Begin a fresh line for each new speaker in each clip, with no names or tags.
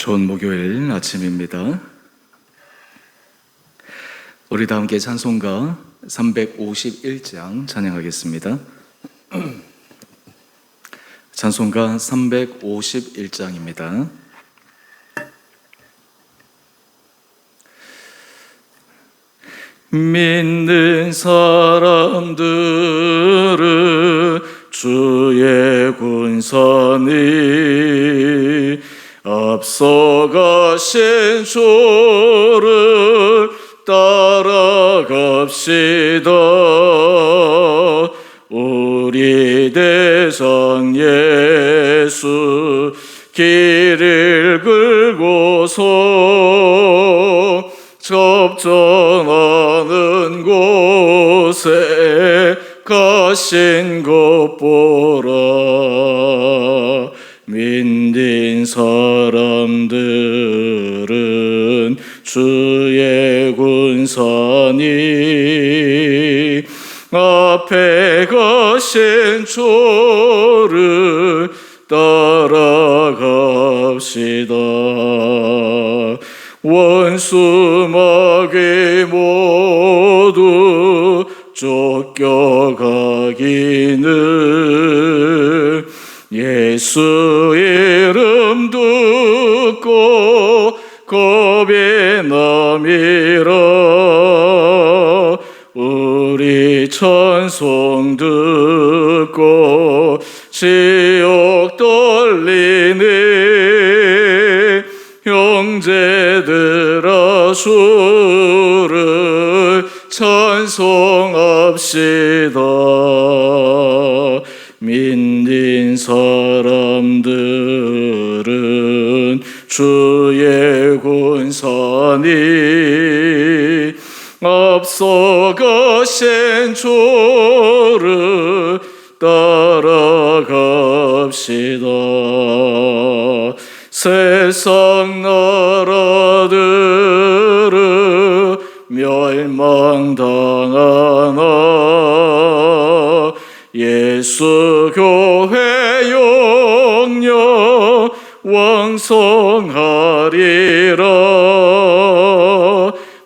좋은 목요일 아침입니다. 우리 다 함께 찬송가 351장 찬양하겠습니다. 찬송가 351장입니다. 믿는 사람들은 주의 군선이 앞서가신 주를 따라갑시다. 우리 대장 예수 길을 긁고서 접전하는 곳에 가신 것 보라. 믿는 사람들은 주의 군선이 앞에 가신 주를 따라갑시다. 원수 마귀 모두 쫓겨가기는 예수 이름 듣고 겁이 남이라. 우리 찬송 듣고 지옥 떨리네. 형제들아 주를 찬송합시다. 믿는 사람들은 주의 군선이 앞서가신 주를 따라갑시다. 세상 나라들은 멸망당하나 예수 교회 영영 왕성하리라.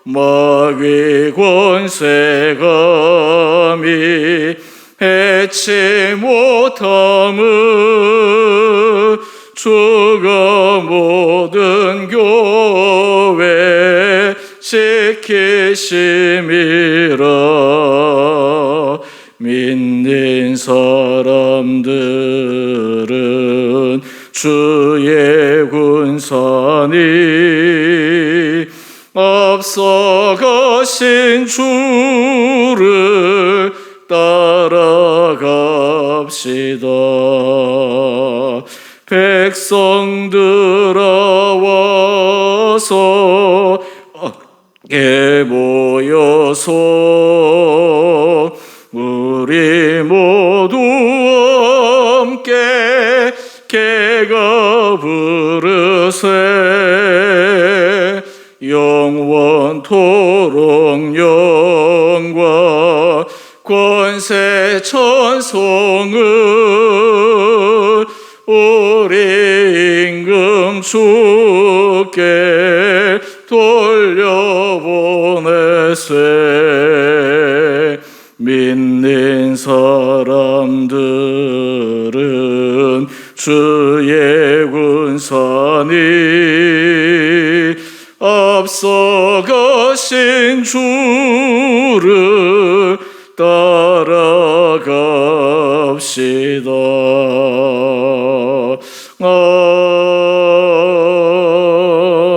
마귀 권세감이 해치 못함은 주가 모든 교회 지키심이라. 믿는 사람들은 주의 군선이 앞서가신 주를 따라갑시다. 백성들아 와서 함께 모여서 우리 모두 함께 개가 부르세. 영원토록 영광 권세 찬송을 우리 임금 주께 돌려보내세. 믿는 사람들은 주의 군선이 앞서가신 주를 따라갑시다.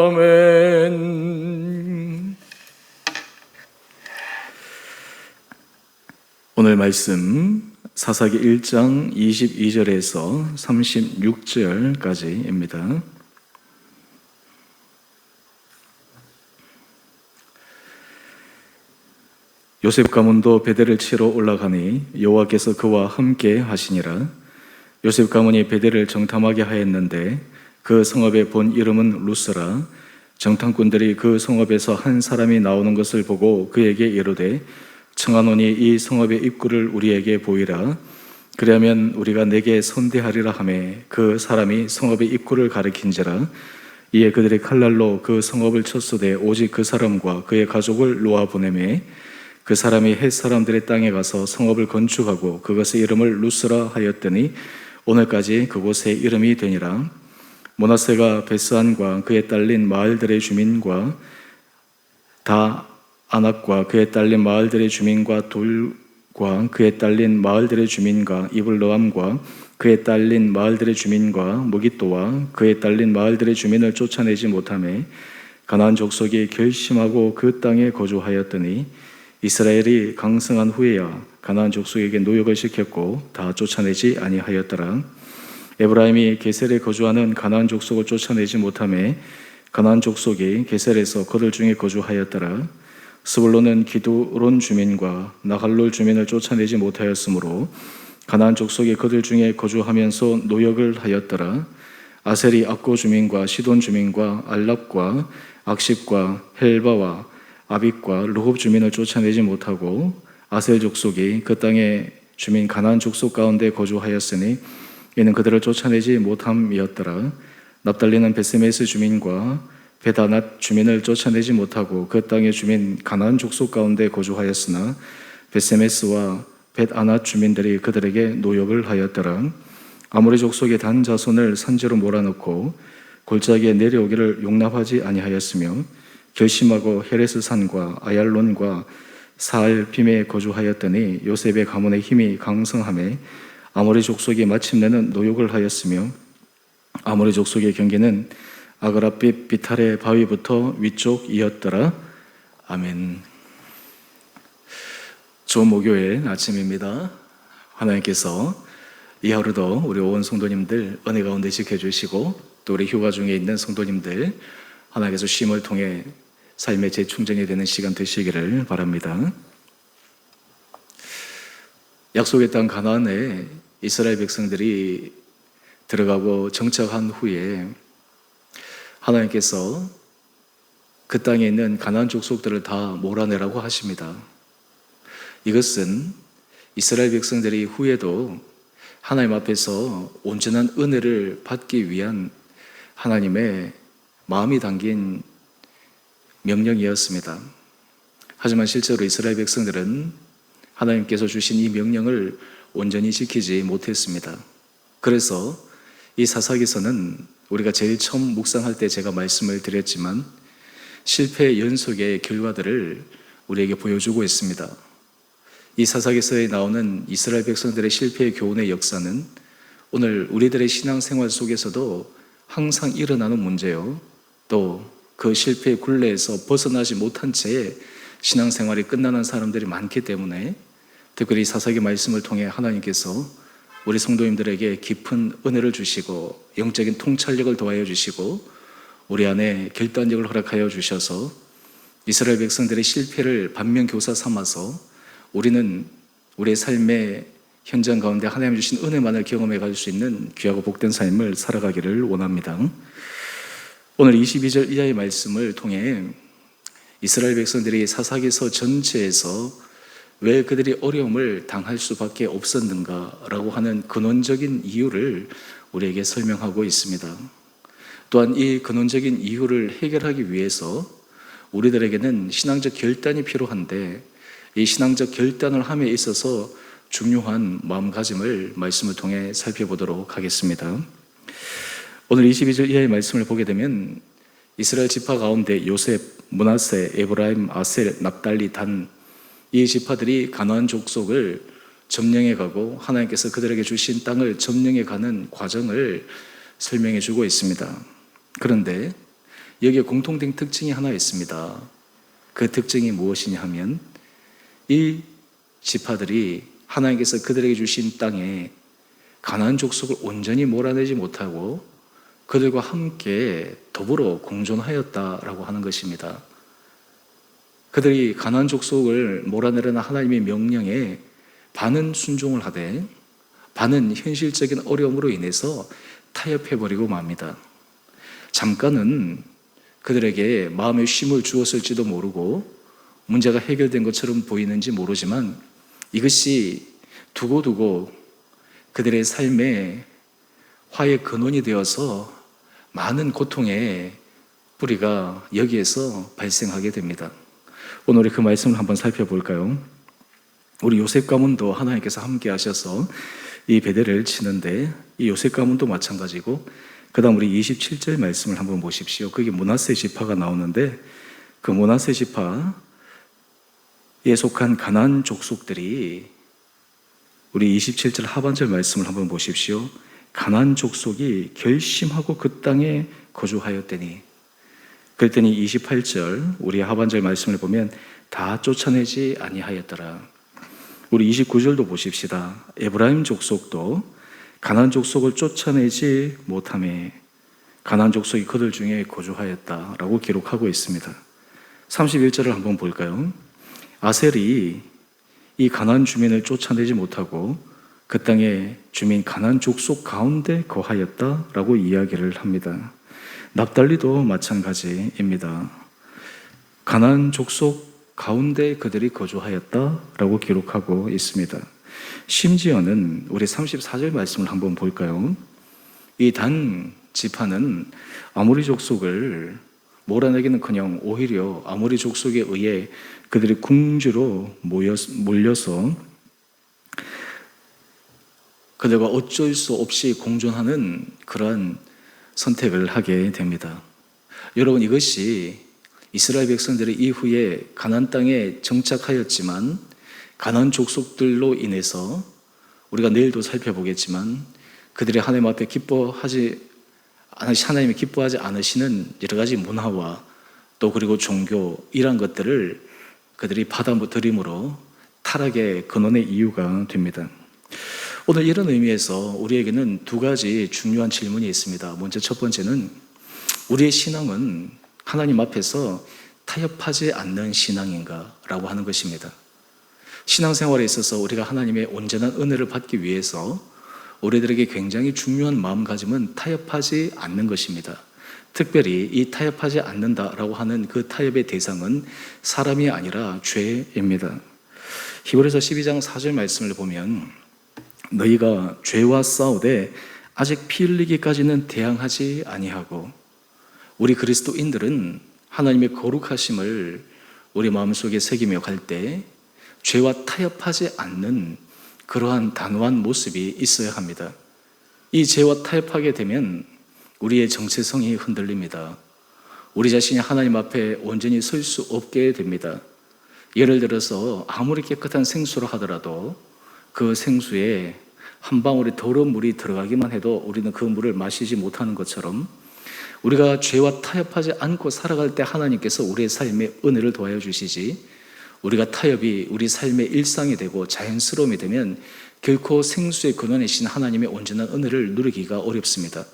아멘. 오늘 말씀 사사기 1장 22절에서 36절까지입니다. 요셉 가문도 베델을 치러 올라가니 여호와께서 그와 함께 하시니라. 요셉 가문이 베델을 정탐하게 하였는데 그 성읍의 본 이름은 루스라. 정탐꾼들이 그 성읍에서 한 사람이 나오는 것을 보고 그에게 이르되 청하노니 이 성읍의 입구를 우리에게 보이라. 그리하면 우리가 내게 선대하리라 하매 그 사람이 성읍의 입구를 가리킨지라. 이에 그들이 칼날로 그 성읍을 쳤으되 오직 그 사람과 그의 가족을 놓아 보내매 그 사람이 헷 사람들의 땅에 가서 성읍을 건축하고 그것의 이름을 루스라 하였더니 오늘까지 그곳의 이름이 되니라. 므낫세가 베스안과 그에 딸린 마을들의 주민과 다 아낙과 그에 딸린 마을들의 주민과 돌과 그에 딸린 마을들의 주민과 이블르암과 그에 딸린 마을들의 주민과 무깃도와 그에 딸린 마을들의 주민을 쫓아내지 못하매 가나안 족속이 결심하고 그 땅에 거주하였더니 이스라엘이 강성한 후에야 가나안 족속에게 노역을 시켰고 다 쫓아내지 아니하였더라. 에브라임이 게셀에 거주하는 가나안 족속을 쫓아내지 못하매 가나안 족속이 게셀에서 그들 중에 거주하였더라. 스불론은 기드론 주민과 나갈롤 주민을 쫓아내지 못하였으므로 가나안 족속이 그들 중에 거주하면서 노역을 하였더라. 아셀이 악고 주민과 시돈 주민과 알랍과 악십과 헬바와 아빅과 르홉 주민을 쫓아내지 못하고 아셀 족속이 그 땅의 주민 가나안 족속 가운데 거주하였으니 이는 그들을 쫓아내지 못함이었더라. 납달리는 베세메스 주민과 베다낫 주민을 쫓아내지 못하고 그 땅의 주민 가나안 족속 가운데 거주하였으나 베세메스와 벳아낫 주민들이 그들에게 노역을 하였더라. 아모리 족속의 단 자손을 산지로 몰아넣고 골짜기에 내려오기를 용납하지 아니하였으며 결심하고 헤레스 산과 아얄론과 사알빔에 거주하였더니 요셉의 가문의 힘이 강성하매 아모리 족속이 마침내는 노역을 하였으며 아모리 족속의 경계는 아그라빛 비탈의 바위부터 위쪽이었더라. 아멘. 좋은 목요일 아침입니다. 하나님께서 이 하루도 우리 오원 성도님들 은혜 가운데 지켜주시고 또 우리 휴가 중에 있는 성도님들 하나님께서 쉼을 통해 삶의 재충전이 되는 시간 되시기를 바랍니다. 약속의 땅 가나안에 이스라엘 백성들이 들어가고 정착한 후에 하나님께서 그 땅에 있는 가나안 족속들을 다 몰아내라고 하십니다. 이것은 이스라엘 백성들이 후에도 하나님 앞에서 온전한 은혜를 받기 위한 하나님의 마음이 담긴 명령이었습니다. 하지만 실제로 이스라엘 백성들은 하나님께서 주신 이 명령을 온전히 지키지 못했습니다. 그래서 이 사사기서는 우리가 제일 처음 묵상할 때 제가 말씀을 드렸지만 실패의 연속의 결과들을 우리에게 보여주고 있습니다. 이 사사기서에 나오는 이스라엘 백성들의 실패의 교훈의 역사는 오늘 우리들의 신앙생활 속에서도 항상 일어나는 문제요. 또 그 실패의 굴레에서 벗어나지 못한 채 신앙생활이 끝나는 사람들이 많기 때문에 특별히 사사기 말씀을 통해 하나님께서 우리 성도님들에게 깊은 은혜를 주시고 영적인 통찰력을 더하여 주시고 우리 안에 결단력을 허락하여 주셔서 이스라엘 백성들의 실패를 반면교사 삼아서 우리는 우리의 삶의 현장 가운데 하나님 주신 은혜만을 경험해 갈 수 있는 귀하고 복된 삶을 살아가기를 원합니다. 오늘 22절 이하의 말씀을 통해 이스라엘 백성들이 사사기서 전체에서 왜 그들이 어려움을 당할 수밖에 없었는가라고 하는 근원적인 이유를 우리에게 설명하고 있습니다. 또한 이 근원적인 이유를 해결하기 위해서 우리들에게는 신앙적 결단이 필요한데 이 신앙적 결단을 함에 있어서 중요한 마음가짐을 말씀을 통해 살펴보도록 하겠습니다. 오늘 22절 이하의 말씀을 보게 되면 이스라엘 지파 가운데 요셉, 므낫세, 에브라임, 아셀, 납달리, 단 이 지파들이 가나안 족속을 점령해 가고 하나님께서 그들에게 주신 땅을 점령해 가는 과정을 설명해 주고 있습니다. 그런데 여기에 공통된 특징이 하나 있습니다. 그 특징이 무엇이냐 하면 이 지파들이 하나님께서 그들에게 주신 땅에 가나안 족속을 온전히 몰아내지 못하고 그들과 함께 더불어 공존하였다라고 하는 것입니다. 그들이 가나안 족속을 몰아내려는 하나님의 명령에 반은 순종을 하되 반은 현실적인 어려움으로 인해서 타협해버리고 맙니다. 잠깐은 그들에게 마음의 쉼을 주었을지도 모르고 문제가 해결된 것처럼 보이는지 모르지만 이것이 두고두고 그들의 삶에 화의 근원이 되어서 많은 고통에 뿌리가 여기에서 발생하게 됩니다. 오늘 우리 그 말씀을 한번 살펴볼까요? 우리 요셉 가문도 하나님께서 함께 하셔서 이 베델을 치는데, 이 요셉 가문도 마찬가지고, 그 다음 우리 27절 말씀을 한번 보십시오. 거기 므낫세 지파가 나오는데, 그 므낫세 지파에 속한 가나안 족속들이, 우리 27절 하반절 말씀을 한번 보십시오. 가나안 족속이 결심하고 그 땅에 거주하였더니, 그랬더니 28절 우리 하반절 말씀을 보면 다 쫓아내지 아니하였더라. 우리 29절도 보십시다. 에브라임 족속도 가나안 족속을 쫓아내지 못하매 가나안 족속이 그들 중에 거주하였다라고 기록하고 있습니다. 31절을 한번 볼까요? 아셀이 이 가나안 주민을 쫓아내지 못하고 그 땅의 주민 가나안 족속 가운데 거하였다라고 이야기를 합니다. 납달리도 마찬가지입니다. 가나안 족속 가운데 그들이 거주하였다라고 기록하고 있습니다. 심지어는 우리 34절 말씀을 한번 볼까요? 이 단 지파는 아모리 족속을 몰아내기는커녕 오히려 아모리 족속에 의해 그들이 궁지로 몰려서 그들과 어쩔 수 없이 공존하는 그러한 선택을 하게 됩니다. 여러분, 이것이 이스라엘 백성들이 이후에 가나안 땅에 정착하였지만 가나안 족속들로 인해서 우리가 내일도 살펴보겠지만 그들이 하나님 앞에 하나님이 기뻐하지 않으시는 여러 가지 문화와 또 그리고 종교 이런 것들을 그들이 받아들임으로 타락의 근원의 이유가 됩니다. 오늘 이런 의미에서 우리에게는 두 가지 중요한 질문이 있습니다. 먼저 첫 번째는 우리의 신앙은 하나님 앞에서 타협하지 않는 신앙인가? 라고 하는 것입니다. 신앙생활에 있어서 우리가 하나님의 온전한 은혜를 받기 위해서 우리들에게 굉장히 중요한 마음가짐은 타협하지 않는 것입니다. 특별히 이 타협하지 않는다라고 하는 그 타협의 대상은 사람이 아니라 죄입니다. 히브리서 12장 4절 말씀을 보면 너희가 죄와 싸우되 아직 피 흘리기까지는 대항하지 아니하고, 우리 그리스도인들은 하나님의 거룩하심을 우리 마음속에 새기며 갈 때 죄와 타협하지 않는 그러한 단호한 모습이 있어야 합니다. 이 죄와 타협하게 되면 우리의 정체성이 흔들립니다. 우리 자신이 하나님 앞에 온전히 설 수 없게 됩니다. 예를 들어서 아무리 깨끗한 생수를 하더라도 그 생수에 한 방울의 더러운 물이 들어가기만 해도 우리는 그 물을 마시지 못하는 것처럼, 우리가 죄와 타협하지 않고 살아갈 때 하나님께서 우리의 삶에 은혜를 더하여 주시지, 우리가 타협이 우리 삶의 일상이 되고 자연스러움이 되면 결코 생수의 근원이신 하나님의 온전한 은혜를 누리기가 어렵습니다.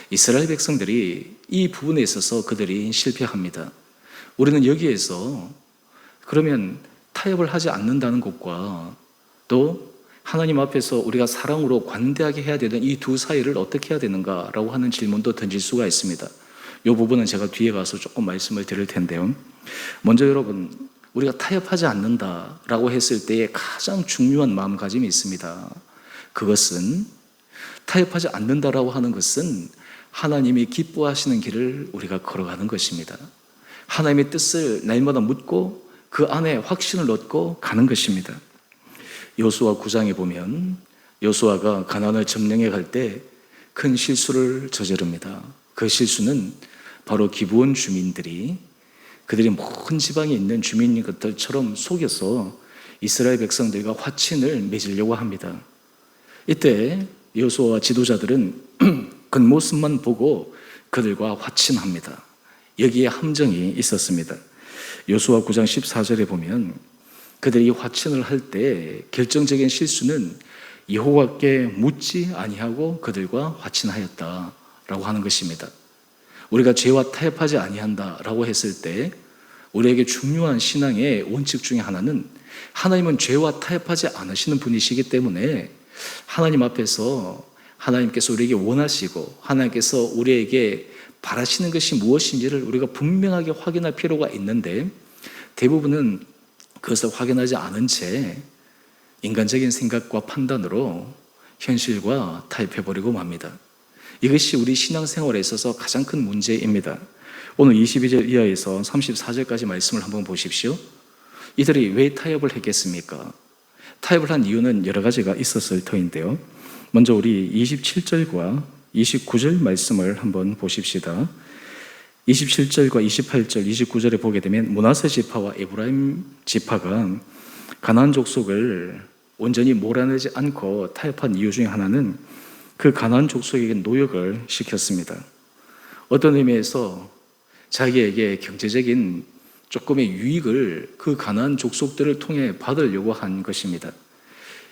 이스라엘 백성들이 이 부분에 있어서 그들이 실패합니다. 우리는 여기에서 그러면 타협을 하지 않는다는 것과 또 하나님 앞에서 우리가 사랑으로 관대하게 해야 되는 이 두 사이를 어떻게 해야 되는가라고 하는 질문도 던질 수가 있습니다. 이 부분은 제가 뒤에 가서 조금 말씀을 드릴 텐데요. 먼저 여러분, 우리가 타협하지 않는다라고 했을 때에 가장 중요한 마음가짐이 있습니다. 그것은 타협하지 않는다라고 하는 것은 하나님이 기뻐하시는 길을 우리가 걸어가는 것입니다. 하나님의 뜻을 날마다 묻고 그 안에 확신을 얻고 가는 것입니다. 여호수아 9장에 보면 여호수아가 가나안을 점령해 갈 때 큰 실수를 저지릅니다. 그 실수는 바로 기브온 주민들이 그들이 먼 지방에 있는 주민인 것들처럼 속여서 이스라엘 백성들과 화친을 맺으려고 합니다. 이때 여호수아와 지도자들은 겉모습만 보고 그들과 화친합니다. 여기에 함정이 있었습니다. 여호수아 9장 14절에 보면 그들이 화친을 할 때 결정적인 실수는 여호와께 묻지 아니하고 그들과 화친하였다라고 하는 것입니다. 우리가 죄와 타협하지 아니한다라고 했을 때 우리에게 중요한 신앙의 원칙 중에 하나는 하나님은 죄와 타협하지 않으시는 분이시기 때문에 하나님 앞에서 하나님께서 우리에게 원하시고 하나님께서 우리에게 바라시는 것이 무엇인지를 우리가 분명하게 확인할 필요가 있는데, 대부분은 그것을 확인하지 않은 채 인간적인 생각과 판단으로 현실과 타협해버리고 맙니다. 이것이 우리 신앙생활에 있어서 가장 큰 문제입니다. 오늘 22절 이하에서 34절까지 말씀을 한번 보십시오. 이들이 왜 타협을 했겠습니까? 타협을 한 이유는 여러 가지가 있었을 터인데요. 먼저 우리 27절과 29절 말씀을 한번 보십시다. 27절과 28절, 29절에 보게 되면 므낫세 지파와 에브라임 지파가 가나안 족속을 온전히 몰아내지 않고 타협한 이유 중에 하나는 그 가나안 족속에게 노역을 시켰습니다. 어떤 의미에서 자기에게 경제적인 조금의 유익을 그 가나안 족속들을 통해 받으려고 한 것입니다.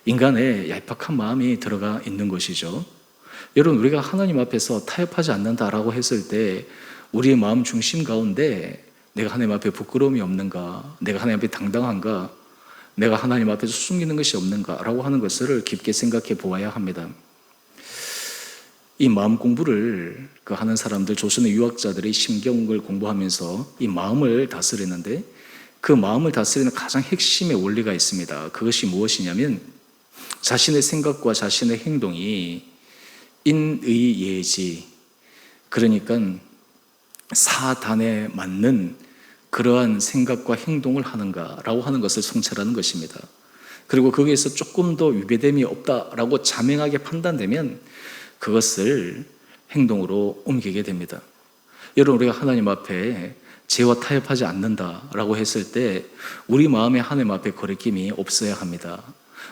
인간의 얄팍한 마음이 들어가 있는 것이죠. 여러분, 우리가 하나님 앞에서 타협하지 않는다라고 했을 때 우리의 마음 중심 가운데 내가 하나님 앞에 부끄러움이 없는가, 내가 하나님 앞에 당당한가, 내가 하나님 앞에서 숨기는 것이 없는가라고 하는 것을 깊게 생각해 보아야 합니다. 이 마음 공부를 하는 사람들, 조선의 유학자들이 심경을 공부하면서 이 마음을 다스리는데, 그 마음을 다스리는 가장 핵심의 원리가 있습니다. 그것이 무엇이냐면 자신의 생각과 자신의 행동이 인의예지, 그러니까 사단에 맞는 그러한 생각과 행동을 하는가라고 하는 것을 성찰하는 것입니다. 그리고 거기에서 조금 더 위배됨이 없다라고 자명하게 판단되면 그것을 행동으로 옮기게 됩니다. 여러분, 우리가 하나님 앞에 죄와 타협하지 않는다라고 했을 때 우리 마음에 하나님 앞에 거리낌이 없어야 합니다.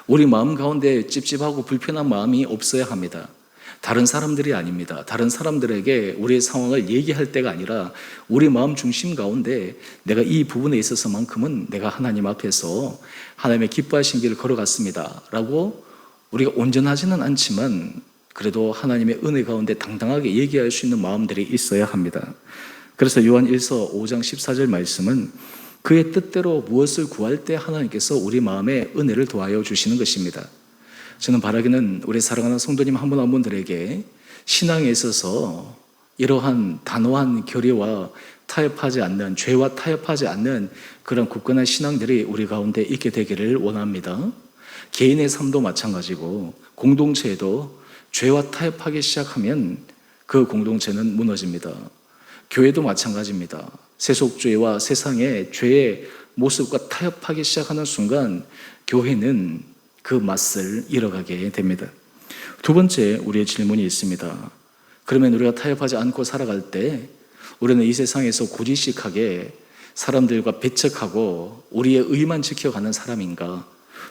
우리 마음 가운데 찝찝하고 불편한 마음이 없어야 합니다. 다른 사람들이 아닙니다. 다른 사람들에게 우리의 상황을 얘기할 때가 아니라 우리 마음 중심 가운데 내가 이 부분에 있어서만큼은 내가 하나님 앞에서 하나님의 기뻐하신 길을 걸어갔습니다 라고 우리가 온전하지는 않지만 그래도 하나님의 은혜 가운데 당당하게 얘기할 수 있는 마음들이 있어야 합니다. 그래서 요한 1서 5장 14절 말씀은 그의 뜻대로 무엇을 구할 때 하나님께서 우리 마음에 은혜를 더하여 주시는 것입니다. 저는 바라기는 우리 사랑하는 성도님 한 분 한 분들에게 신앙에 있어서 이러한 단호한 결의와 타협하지 않는, 죄와 타협하지 않는 그런 굳건한 신앙들이 우리 가운데 있게 되기를 원합니다. 개인의 삶도 마찬가지고 공동체에도 죄와 타협하기 시작하면 그 공동체는 무너집니다. 교회도 마찬가지입니다. 세속주의와 세상의 죄의 모습과 타협하기 시작하는 순간 교회는 그 맛을 잃어가게 됩니다. 두 번째, 우리의 질문이 있습니다. 그러면 우리가 타협하지 않고 살아갈 때 우리는 이 세상에서 고지식하게 사람들과 배척하고 우리의 의만 지켜가는 사람인가?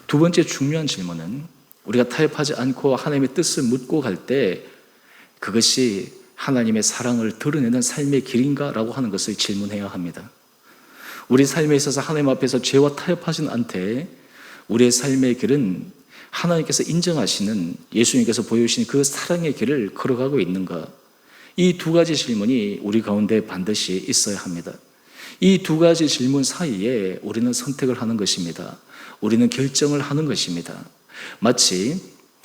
두 번째 중요한 질문은 우리가 타협하지 않고 하나님의 뜻을 묻고 갈 때 그것이 하나님의 사랑을 드러내는 삶의 길인가? 라고 하는 것을 질문해야 합니다. 우리 삶에 있어서 하나님 앞에서 죄와 타협하지는 않되 우리의 삶의 길은 하나님께서 인정하시는, 예수님께서 보여주신 그 사랑의 길을 걸어가고 있는가? 이 두 가지 질문이 우리 가운데 반드시 있어야 합니다. 이 두 가지 질문 사이에 우리는 선택을 하는 것입니다. 우리는 결정을 하는 것입니다. 마치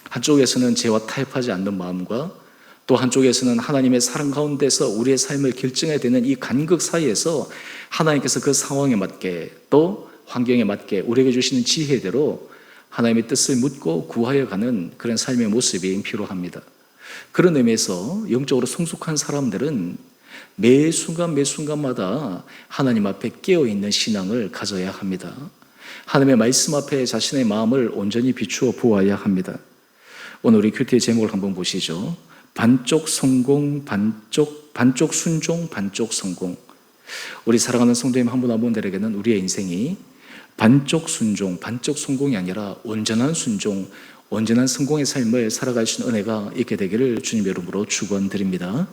한쪽에서는 죄와 타협하지 않는 마음과 또 한쪽에서는 하나님의 사랑 가운데서 우리의 삶을 결정해야 되는 이 간극 사이에서 하나님께서 그 상황에 맞게 또 환경에 맞게 우리에게 주시는 지혜대로 하나님의 뜻을 묻고 구하여 가는 그런 삶의 모습이 필요합니다. 그런 의미에서 영적으로 성숙한 사람들은 매 순간 매 순간마다 하나님 앞에 깨어있는 신앙을 가져야 합니다. 하나님의 말씀 앞에 자신의 마음을 온전히 비추어 보아야 합니다. 오늘 우리 큐티의 제목을 한번 보시죠. 반쪽 성공, 반쪽 순종, 반쪽 성공. 우리 사랑하는 성도님 한 분 한 분들에게는 우리의 인생이 반쪽 순종, 반쪽 성공이 아니라 온전한 순종, 온전한 성공의 삶을 살아갈 수 있는 은혜가 있게 되기를 주님의 이름으로 축원드립니다.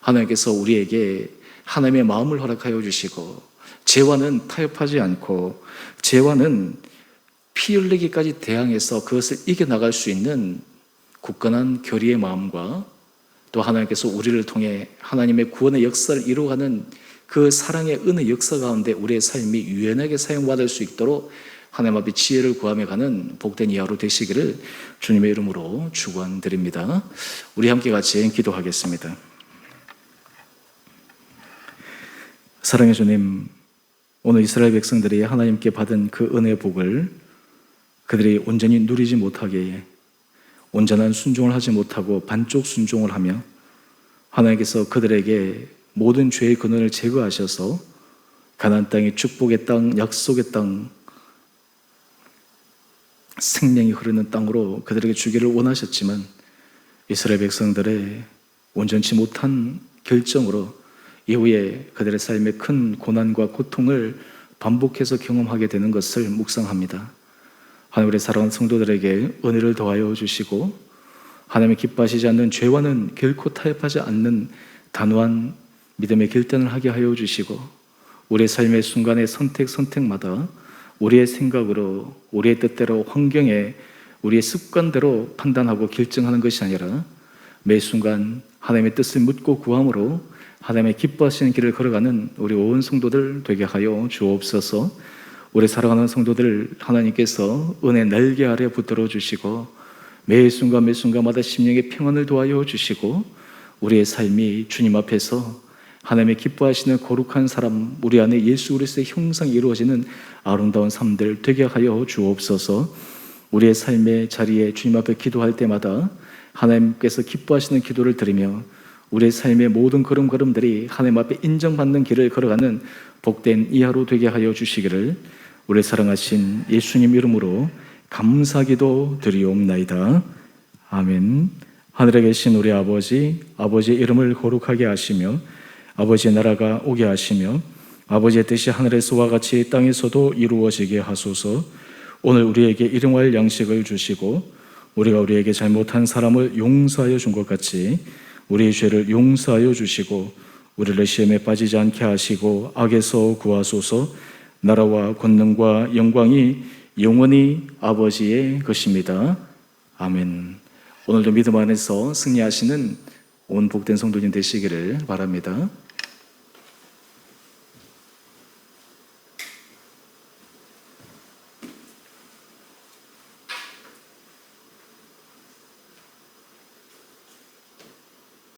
하나님께서 우리에게 하나님의 마음을 허락하여 주시고 죄와는 타협하지 않고 죄와는 피 흘리기까지 대항해서 그것을 이겨나갈 수 있는 굳건한 결의의 마음과 또 하나님께서 우리를 통해 하나님의 구원의 역사를 이루어가는 그 사랑의 은혜 역사 가운데 우리의 삶이 유연하게 사용받을 수 있도록 하나님 앞에 지혜를 구하며 가는 복된 이 하루 되시기를 주님의 이름으로 축원드립니다. 우리 함께 같이 기도하겠습니다. 사랑의 주님, 오늘 이스라엘 백성들이 하나님께 받은 그 은혜의 복을 그들이 온전히 누리지 못하게 온전한 순종을 하지 못하고 반쪽 순종을 하며 하나님께서 그들에게 모든 죄의 근원을 제거하셔서 가나안 땅의 축복의 땅, 약속의 땅, 생명이 흐르는 땅으로 그들에게 주기를 원하셨지만 이스라엘 백성들의 온전치 못한 결정으로 이후에 그들의 삶에 큰 고난과 고통을 반복해서 경험하게 되는 것을 묵상합니다. 하나님의 사랑하는 성도들에게 은혜를 더하여 주시고 하나님이 기뻐하시지 않는 죄와는 결코 타협하지 않는 단호한 믿음의 결단을 하게 하여 주시고 우리의 삶의 순간의 선택마다 우리의 생각으로, 우리의 뜻대로, 환경에, 우리의 습관대로 판단하고 결정하는 것이 아니라 매 순간 하나님의 뜻을 묻고 구함으로 하나님의 기뻐하시는 길을 걸어가는 우리 온 성도들 되게 하여 주옵소서. 우리 사랑하는 성도들 하나님께서 은혜 날개 아래 붙들어 주시고 매 순간마다 심령의 평안을 도하여 주시고 우리의 삶이 주님 앞에서 하나님의 기뻐하시는 거룩한 사람, 우리 안에 예수 그리스도의 형상이 이루어지는 아름다운 삶들 되게 하여 주옵소서. 우리의 삶의 자리에 주님 앞에 기도할 때마다 하나님께서 기뻐하시는 기도를 드리며 우리의 삶의 모든 걸음걸음들이 하나님 앞에 인정받는 길을 걸어가는 복된 이하로 되게 하여 주시기를 우리 사랑하신 예수님 이름으로 감사기도 드리옵나이다. 아멘. 하늘에 계신 우리 아버지의 이름을 거룩하게 하시며 아버지의 나라가 오게 하시며 아버지의 뜻이 하늘에서와 같이 땅에서도 이루어지게 하소서. 오늘 우리에게 일용할 양식을 주시고 우리가 우리에게 잘못한 사람을 용서하여 준 것 같이 우리의 죄를 용서하여 주시고 우리를 시험에 빠지지 않게 하시고 악에서 구하소서. 나라와 권능과 영광이 영원히 아버지의 것입니다. 아멘. 오늘도 믿음 안에서 승리하시는 온 복된 성도님 되시기를 바랍니다.